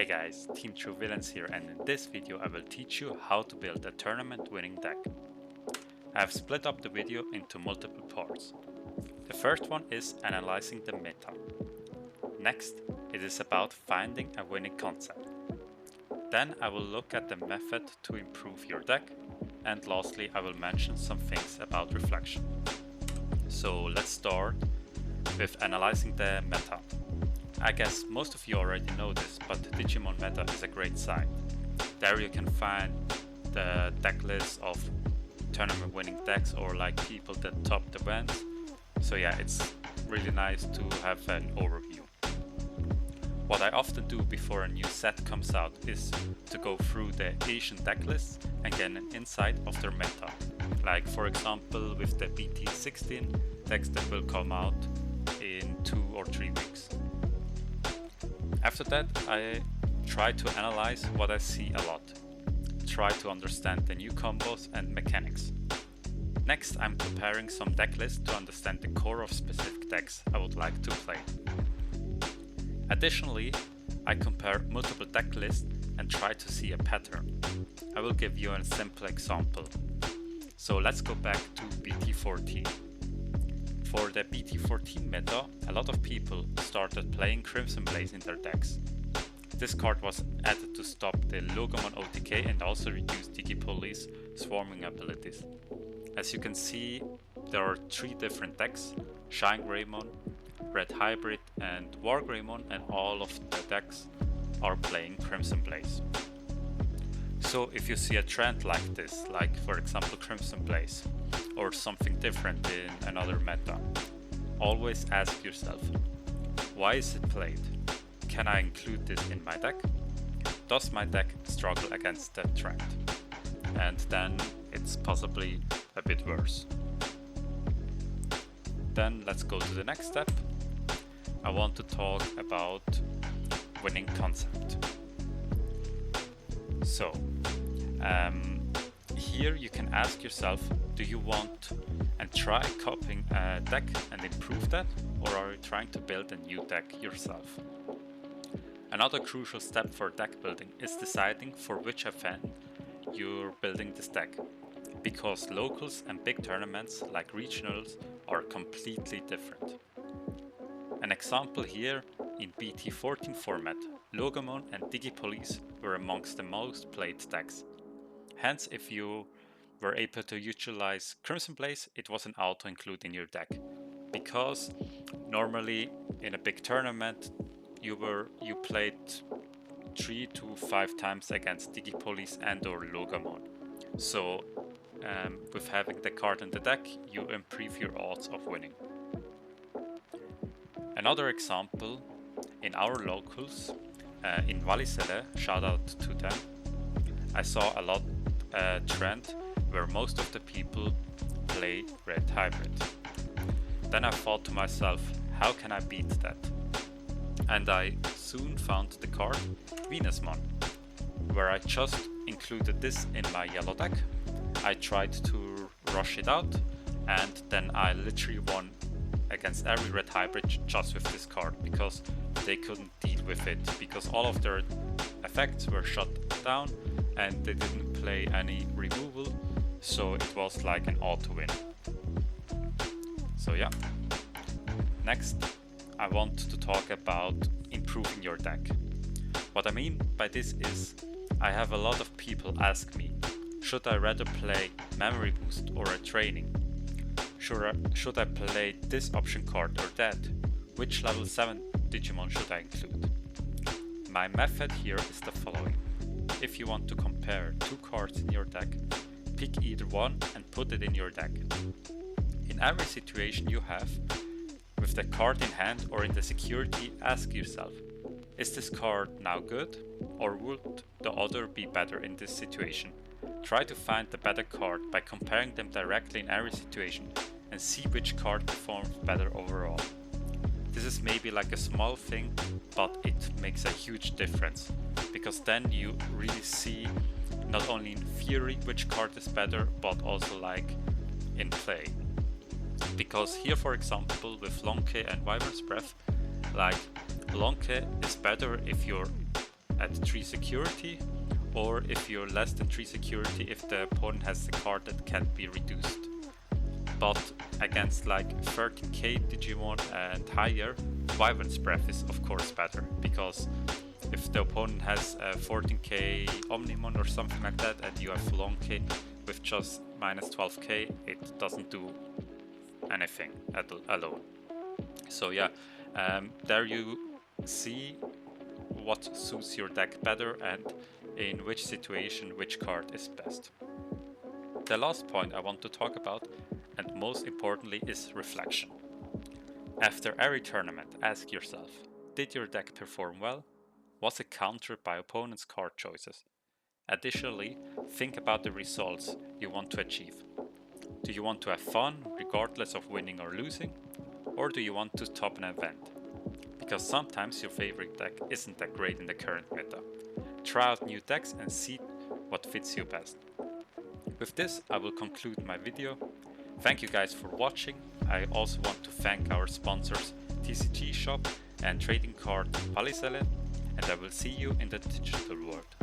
Hey guys, Team True Villains here, and in this video I will teach you how to build a tournament winning deck. I have split up the video into multiple parts. The first one is analyzing the meta. Next, it is about finding a winning concept. Then I will look at the method to improve your deck, and lastly I will mention some things about reflection. So let's start with analyzing the meta. I guess most of you already know this, but Digimon Meta is a great site. There you can find the deck list of tournament winning decks or like people that top the events. So yeah, it's really nice to have an overview. What I often do before a new set comes out is to go through the Asian deck lists and get an insight of their meta. Like for example with the BT16 decks that will come out in 2 or 3 weeks. After that, I try to analyze what I see a lot. Try to understand the new combos and mechanics. Next, I'm comparing some deck lists to understand the core of specific decks I would like to play. Additionally, I compare multiple deck lists and try to see a pattern. I will give you a simple example. So let's go back to BT14. For the BT14 meta, a lot of people started playing Crimson Blaze in their decks. This card was added to stop the Logomon OTK and also reduce Digipoli's swarming abilities. As you can see, there are 3 different decks: Shine Greymon, Red Hybrid and War Greymon, and all of the decks are playing Crimson Blaze. So if you see a trend like this, like for example Crimson Blaze, or something different in another meta, always ask yourself, why is it played? Can I include this in my deck? Does my deck struggle against that trend? And then it's possibly a bit worse. Then let's go to the next step. I want to talk about winning concept. So, here you can ask yourself, do you want and try copying a deck and improve that, or are you trying to build a new deck yourself? Another crucial step for deck building is deciding for which event you're building this deck, because locals and big tournaments like regionals are completely different. An example here, in BT14 format, Logomon and Digipolice were amongst the most played decks. Hence, if you were able to utilize Crimson Blaze, it was an auto include in your deck. Because normally in a big tournament you played 3 to 5 times against Digipolice and or Logomon. So with having the card in the deck, you improve your odds of winning. Another example, in our locals, in Walliselle, shout out to them, I saw a lot trend where most of the people play Red Hybrid. Then I thought to myself, how can I beat that? And I soon found the card Venusmon, where I just included this in my yellow deck. I tried to rush it out, and then I literally won against every Red Hybrid just with this card, because they couldn't deal with it, because all of their effects were shut down and they didn't play any removal, so it was like an auto win. So yeah. Next, I want to talk about improving your deck. What I mean by this is, I have a lot of people ask me, should I rather play Memory Boost or a Training? Should I play this option card or that? Which level 7 Digimon should I include? My method here is the following. If you want to compare 2 cards in your deck, pick either one and put it in your deck. In every situation you have, with the card in hand or in the security, ask yourself, is this card now good, or would the other be better in this situation? Try to find the better card by comparing them directly in every situation and see which card performs better overall. This is maybe like a small thing, but it makes a huge difference, because then you really see not only in theory which card is better, but also like in play. Because here, for example, with Lonke and Wyvern's Breath, like Lonke is better if you're at 3 security, or if you're less than 3 security if the opponent has a card that can't be reduced. But against like 13k Digimon and higher, Wyvern's Breath is of course better, because if the opponent has a 14k Omnimon or something like that and you have full on K with just minus 12k, it doesn't do anything alone. So yeah, there you see what suits your deck better and in which situation which card is best. The last point I want to talk about, and most importantly, is reflection. After every tournament, ask yourself, did your deck perform well? Was it countered by opponent's card choices? Additionally, think about the results you want to achieve. Do you want to have fun regardless of winning or losing? Or do you want to top an event? Because sometimes your favorite deck isn't that great in the current meta. Try out new decks and see what fits you best. With this, I will conclude my video. Thank you guys for watching. I also want to thank our sponsors TCG Shop and trading card Paliselle, and I will see you in the digital world.